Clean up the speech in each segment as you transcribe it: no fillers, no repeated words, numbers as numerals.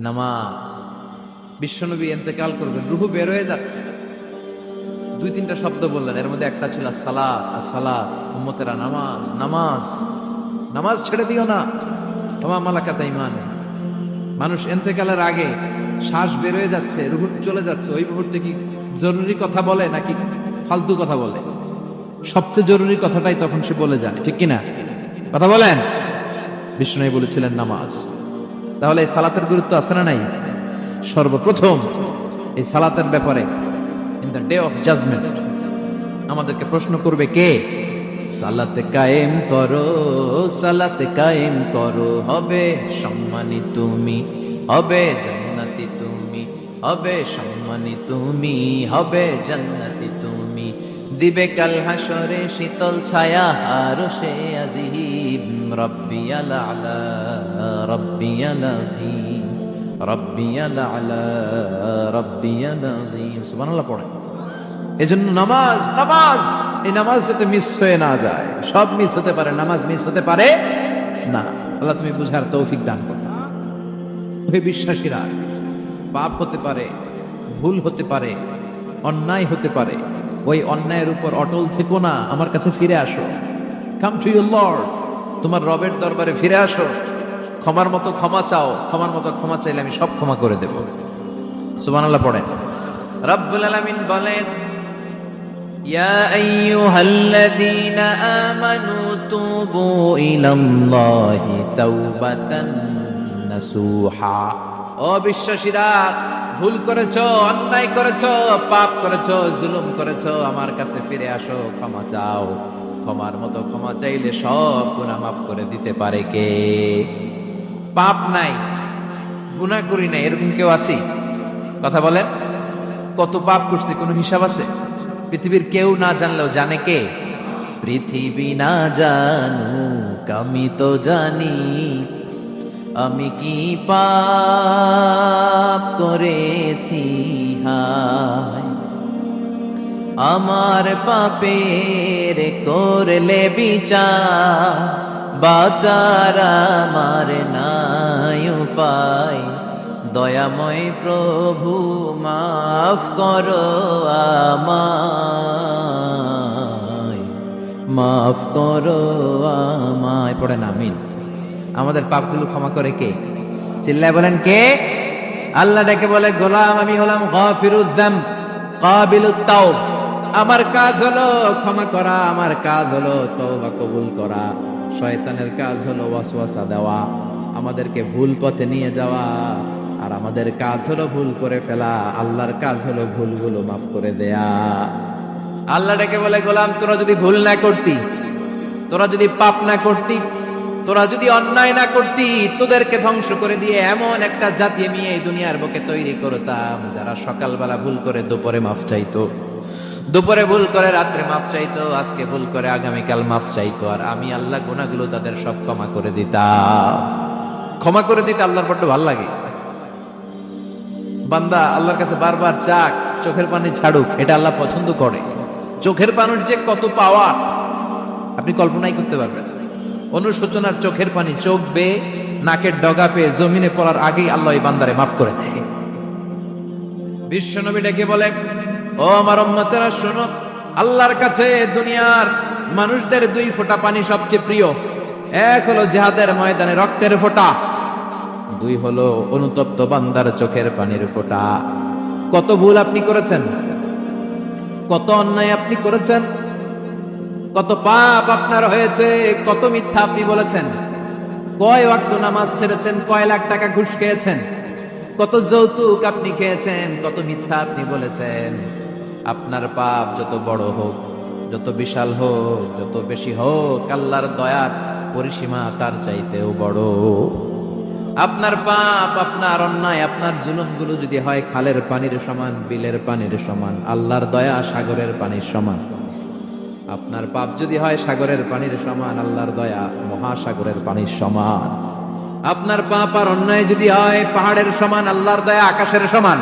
নামাজ। বিশ্বনবী ইন্তেকাল করবেন, রুহু বের হয়ে যাচ্ছে, দুই তিনটা শব্দ বললেন, এর মধ্যে একটা ছিল সালাত। সালাত, উম্মতেরা নামাজ, নামাজ, নামাজ ছেড়ে দিও না, তোমার মালাকাত ঈমান। মানুষ ইন্তেকালের আগে শ্বাস বের হয়ে যাচ্ছে, রুহু চলে যাচ্ছে, ওই মুহূর্তে কি জরুরি কথা বলে নাকি ফালতু কথা বলে? সবচেয়ে জরুরি কথাটাই তখন সে বলে যায়, ঠিক কিনা? কথা বলেন। বিষ্ণু বলেছিলেন নামাজ। তাহলে এই সালাতের গুরুত্ব আছে না নাই? সর্বপ্রথম এই সালাতের ব্যাপারে in the day of judgement আমাদেরকে প্রশ্ন করবে কে? সালাতে কায়েম করো, সালাতে কায়েম করো, হবে সম্মানী তুমি, হবে জান্নাতি তুমি, হবে সম্মানী তুমি, হবে জান্নাতি তুমি, দিবে কাল হাসরে শীতল ছায়া আরশে আজিম, রব্বিয়াল আলা, রব্বিয়াল আযীম, রব্বিয়াল আলা, রব্বিয়াল আযীম। সুবহানাল্লাহ পড়ে। এজন্য নামাজ, নামাজ, এই নামাজ যাতে মিস হয়ে না যায়। সব মিস হতে পারে, নামাজ মিস হতে পারে না। আল্লাহ তুমি বুঝার তৌফিক দান করো। ওহে বিশ্বাসীরা, পাপ হতে পারে, ভুল হতে পারে, অন্যায় হতে পারে, ওই অন্যায়ের উপর অটল থেকো না, আমার কাছে ফিরে আসো। কাম টু ইউর লর্ড, তোমার রবের দরবারে ফিরে আসো, ক্ষমার মতো ক্ষমা চাও, ক্ষমার মতো ক্ষমা চাইলে আমি সব ক্ষমা করে দেব। সুবহানাল্লাহ পড়েন। রব্বুল আলামিন বলেন, ইয়া আইয়ুহাল্লাযীনা আমানু তুবু ইলাল্লাহি তাওবাতান নাসুহা। ও বিশ্বাসীরা, ভুল করেছো, অন্যায় করেছো, পাপ করেছো, জুলুম করেছো, আমার কাছে ফিরে আসো, ক্ষমা চাও। ক্ষমার মতো ক্ষমা চাইলে সব গুনাহ মাফ করে দিতে পারে কে? পাপ নাই, গুনাহ করি নাই, এরকম কেউ আছে? কথা বলেন। কত পাপ করছে কোনো হিসাব আছে? পৃথিবীর কেউ না জানলেও জানে কে? পৃথিবী না জানুক আমি তো জানি, আমি কি পাপ করেছি হায়, আমার পাপের করলে বিচার, বাঁচার আমার নাই উপায়, দয়াময় প্রভু মাফ করো আমায়, মাফ করো আমায়। পড়েন আমিন। আমাদের পাপগুলো ক্ষমা করে কে? চিল্লায় বলেন কে? আল্লাহ ডেকে বলে, গোলাম আমি হলাম গাফিরুয যামব কাবিলুত তাওব। আমার কাজ হলো ক্ষমা করা, আমার কাজ হলো তওবা কবুল করা। শয়তানের কাজ হলো ওয়াসওয়াসা দেওয়া, আমাদেরকে ভুল পথে নিয়ে যাওয়া। আর আমাদের কাজ হলো ভুল করে ফেলা, আল্লাহর কাজ হলো ভুলগুলো মাফ করে দেয়া। আল্লাহ ডেকে বলে, গোলাম তোরা যদি ভুল না করতি, তোরা যদি পাপ না করতি, তোরা যদি অন্যায় না করতি, তোদেরকে ধ্বংস করে দিয়ে এমন একটা জাতি আমি এই দুনিয়ার বুকে তৈরি করতাম, যারা সকালবেলা ভুল করে দুপুরে মাফ চাইতো, দুপুরে ভুল করে রাত্রে মাফ চাইতো, আজকে ভুল করে আগামীকাল মাফ চাইতো, আর আমি আল্লাহ গুনাহগুলো তাদের সব ক্ষমা করে দিতাম। ক্ষমা করে দিতে আল্লাহর বড্ড ভালো লাগে। বান্দা আল্লাহর কাছে বারবার চাক, চোখের পানি ছাড়ুক, এটা আল্লাহ পছন্দ করে। চোখের পানির যে কত পাওয়া আপনি কল্পনাই করতে পারবেন। অনুশোচনার চোখের পানি, চোখ বেয়ে নাকের ডগা পেয়ে জমিনে পড়ার আগেই আল্লাহ এই বান্দারে মাফ করে দেয়। বিশ্বনবী ডেকে বলে, ও আমার উম্মতেরা শোনো, আল্লাহর কাছে দুনিয়ার মানুষদের দুই ফোঁটা পানি সবচেয়ে প্রিয়। এক হলো জিহাদের ময়দানে রক্তের ফোঁটা, দুই হলো অনুতপ্ত বান্দার চোখের পানির ফোঁটা। কত ভুল আপনি করেছেন, কত অন্যায় আপনি করেছেন, কত পাপ আপনার হয়েছে, কত মিথ্যা আপনি বলেছেন, কয় ওয়াক্ত নামাজ ছেড়েছেন, কয় লাখ টাকা ঘুষ খেয়েছেন, কত যৌতুক আপনি খেয়েছেন, কত মিথ্যা আপনি বলেছেন। আপনার পাপ যত বড় হোক, যত বিশাল হোক, যত বেশি হোক, আল্লাহর দয়ার পরিসীমা তার চাইতেও বড়। আপনার পাপ, আপনার অন্যায়, আপনার জুলুমগুলো যদি হয় খালের পানির সমান, বিলের পানির সমান, আল্লাহর দয়া সাগরের পানির সমান। আপনার পাপ যদি হয় সাগরের পানির সমান, আল্লাহর দয়া মহাসাগরের পানির সমান। আপনার পাপ আর অন্যায় যদি হয় পাহাড়ের সমান, আল্লাহর দয়া আকাশের সমান।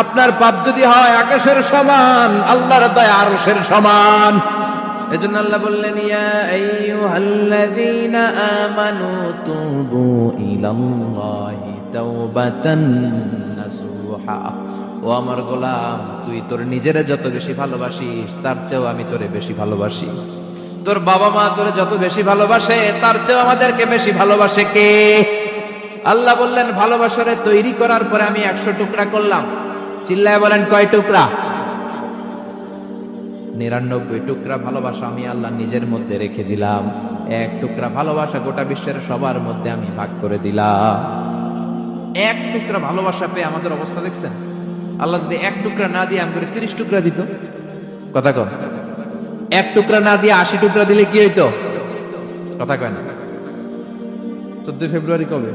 আপনার পাপ যদি হয় আকাশের সমান, আল্লাহর দয়া আরশের সমান। এজন্য আল্লাহ বললেন, ইয়া আইয়ুহাল্লাযীনা আমানু তুবু ইলাল্লাহি তাওবাতান নাসুহা। ও আমার গোলাম, তুই তোর নিজেরে যত বেশি ভালোবাসিস তার চেয়েও আমি তোরে বেশি ভালোবাসি। তোর বাবা মা তোরে যত বেশি ভালোবাসে তার চেয়েও আমাদেরকে বেশি ভালোবাসে কে? আল্লাহ বললেন ভালোবাসারে তৈরি করার পরে আমি 100 টুকরা করলাম। চিল্লায় বলেন কয় টুকরা? 99 টুকরা ভালোবাসা আমি আল্লাহ নিজের মধ্যে রেখে দিলাম। 1 টুকরা ভালোবাসা গোটা বিশ্বের সবার মধ্যে আমি ভাগ করে দিলাম। 1 টুকরা ভালোবাসা পেয়ে আমাদের অবস্থা দেখছেন? আল্লাহ যদি 1 টুকরা না দিয়ে আমাদের 30 টুকরা দিত, কথা কন, 1 টুকরা না দিয়ে 80 টুকরা দিলে কি হইতো? কথা কয় না। 14 ফেব্রুয়ারি কবে?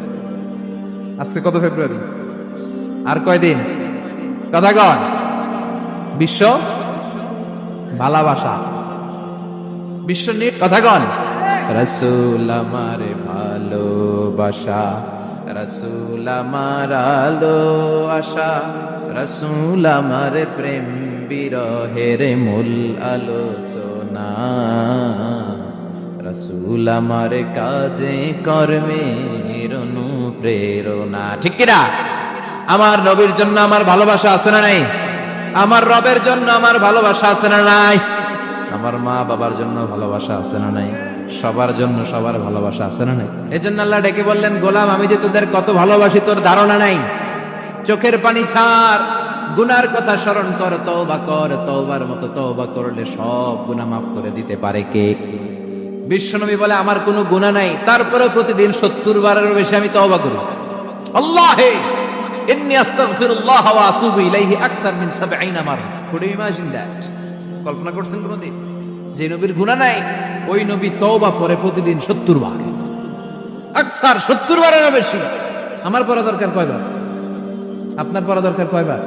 আজকে কত ফেব্রুয়ারি? আর কয়দিন? কথা কন। বিশ্ব ভালোবাসা, বিশ্ব নিয়ে কথা কন। রাসূল আমারে ভালোবাসা, রাসূল আমার আলো আশা, রাসূল আমার প্রেম বিরহের মূল আলোচনা, রাসূল আমার কাজে কর্মের অনুপ্রেরণা। ঠিক কিনা? আমার নবীর জন্য আমার ভালোবাসা আছে না নাই? আমার রবের জন্য আমার ভালোবাসা আছে না নাই? আমার মা বাবার জন্য ভালোবাসা আছে না নাই? সবার জন্য সবার ভালোবাসা আছে না নাই? এজন্য আল্লাহ ডেকে বললেন, গোলাম আমি যে তোদের কত ভালোবাসি তোর ধারণা নাই। চোখের পানি ছাড়, গুনার কথা স্মরণ কর, তওবা কর। তওবার মতো তওবা করলে সব গুনাহ মাফ করে দিতে পারে কে? বিশ্বনবী বলে আমার কোনো গুনাহ নাই, তারপরে প্রতিদিন 70 বারেরও বেশি আমি তওবা করি। আল্লাহে ইন্নী আস্তাগফিরুল্লাহ ওয়া আতুবু ইলাইহি আকসার মিন 70 মারা। Could you imagine that? কল্পনা করছেন কোনদিন যে নবীর গুনাহ নাই ওই নবী তওবা করে প্রতিদিন 70 বার, আকসার 70 বারেরও বেশি। আমার পড়া দরকার কয়বার? আপনার পড়া দরকার কয়বার?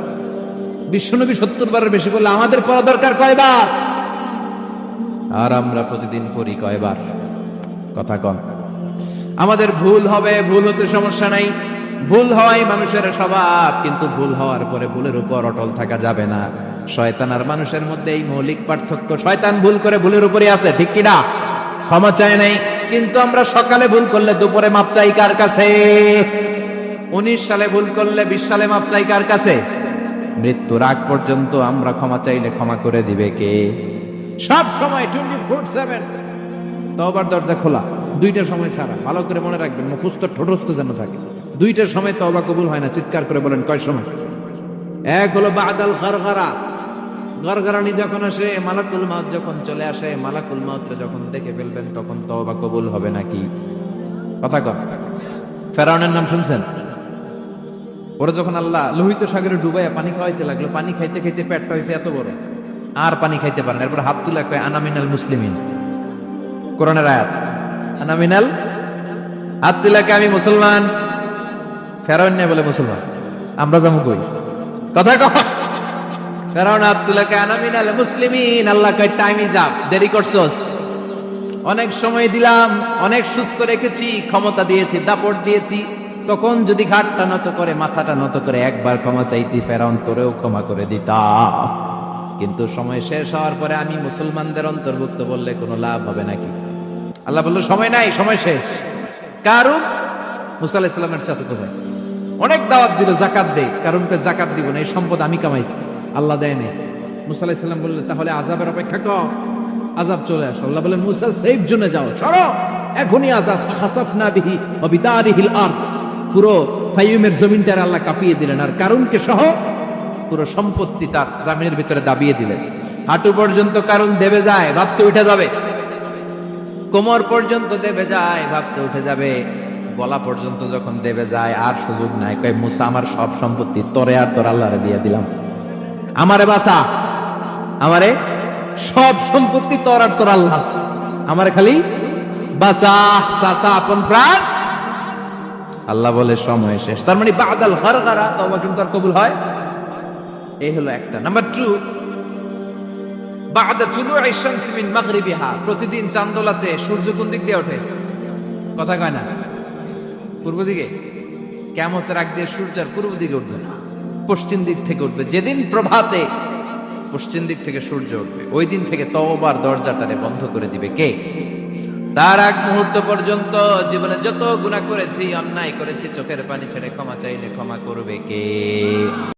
বিশ্বনবী 70 বারের বেশি বললে আমাদের পড়া দরকার কয়বার? আর আমরা প্রতিদিন পড়ি কয়বার? কথা কম। আমাদের ভুল হবে, ভুল হতে সমস্যা নাই, ভুল হওয়াই মানুষের স্বভাব, কিন্তু ভুল হওয়ার পরে ভুলের উপর অটল থাকা যাবে না। শয়তান আর মানুষের মধ্যে এই মৌলিক পার্থক্য। শয়তান ভুল করে ভুলের উপরে আছে, ঠিক কিনা? ক্ষমা চায় নাই, কিন্তু আমরা সকালে ভুল করলে দুপুরে মাপ চাই কার কাছে? 19 সালে ভুল করলে 20 সালে মাপ চাই কার কাছে? মৃত্যুর আগ পর্যন্ত আমরা ক্ষমা চাইলে ক্ষমা করে দিবে কে? সব সময় 24/7 তওবার দরজা খোলা, 2টা সময় ছাড়া। ভালো করে মনে রাখবেন, মুখস্থ ঠোঁটস্থ যেন থাকে। 2টার সময় তওবা কবুল হয় না। চিৎকার করে বলেন কয় সময়? এক হলো বাদাল গারগারা, গারগারানি যখন আসে, মালাকুল মাউত যখন চলে আসে, মালাকুল মাউত যখন দেখে ফেলবেন তখন তওবা কবুল হবে নাকি? কথা কন। ফেরাউনের নাম শুনছেন? ওরা যখন আল্লাহ লোহিত সাগরে ডুবাইয়া পানি খাওয়াইতে লাগলো, পানি খাইতে খাইতে পেটটা হয়েছে এত বড়, আর পানি খাইতে পারেন। এরপর হাত তুলে কয় আনা মিনাল মুসলিমিন। কোরআনের আয়াত, আনা মিনাল, হাত তুলে কয় আমি মুসলমান। ফেরাউন না বলে মুসলমান, আমরা যাবো কই? কথা কহ। ফেরাউন হাত তুলে কয় আনা মিনাল মুসলিমিন। আল্লাহ কয় টাইম ইজ আপ, দেরি করছস। অনেক সময় দিলাম, অনেক সুস্থ রেখেছি, ক্ষমতা দিয়েছি, দাপট দিয়েছি, তখন যদি ঘাটটা নত করে, মাথাটা নত করে একবার ক্ষমা চাইতি, ফেরাউন তোরেও ক্ষমা করে দিতাম। কিন্তু সময় শেষ হওয়ার পরে আমি মুসলমানদের অন্তর্ভুক্ত বললে কোনো লাভ হবে নাকি? আল্লাহ বলল সময় নাই, সময় শেষ। কারণ মুসা আলাইহিস সালামের চাচাতো ভাই অনেক দাওয়াত দিল, জাকাত দে। কারণ কে জাকাত দিব না, এই সম্পদ আমি কামাইছি, আল্লাহ দেয় নাই। মুসা আলাইহিস সালাম বললেন তাহলে আযাবের অপেক্ষা কর, আযাব চলে আসে। আল্লাহ বলেন মুসা সেফ জোনে যাও, সরো, এখনই আযাব। ফাখাসাফনা বিহি ওয়া বিদারিহিল আরদ, পুরো ফাইয়ুমের জমিনটার আল্লাহ কাঁপিয়ে দিলেন, আর কারুনকে সহ পুরো সম্পত্তি তার জামিনের ভিতরে দাবিয়ে দিলেন। হাঁটু পর্যন্ত কারণ দেবে যায়, ভাবছে উঠে যাবে। কোমর পর্যন্ত দেবে যায়, ভাবছে উঠে যাবে। গলা পর্যন্ত যখন দেবে যায় আর সুযোগ নাই। কয় মুসা আমার সব সম্পত্তি তোরে আর তোর আল্লাহরে দিয়ে দিলাম, আমারে বাঁচা, আমারে সব সম্পত্তি তোর আর তোর আল্লাহ, আমারে খালি বাঁচা, চাচা আপন প্রাণ। আল্লাহ বলে সময় শেষ। তার মানে বাদাল গারগারা তওবা কিন্তু আর কবুল হয়। এই হলো একটা। নাম্বার 2, বাদা তুলুই শামস মিন মাগরিবিহা, প্রতিদিন চাঁদোলাতে সূর্য কোন দিক দিয়ে ওঠে? কথা কয় না? পূর্ব দিকে। কিয়ামতের আগ দিয়ে সূর্য আর পূর্ব দিকে উঠবে না, পশ্চিম দিক থেকে উঠবে। যেদিন প্রভাতে পশ্চিম দিক থেকে সূর্য উঠবে, ওই দিন থেকে তওবার দরজাটারে বন্ধ করে দিবে কে? তার আগ মুহূর্ত পর্যন্ত জীবনে যত গুনাহ করেছি, অন্যায় করেছি, চোখের পানি ছেড়ে ক্ষমা চাইলে ক্ষমা করবে কে?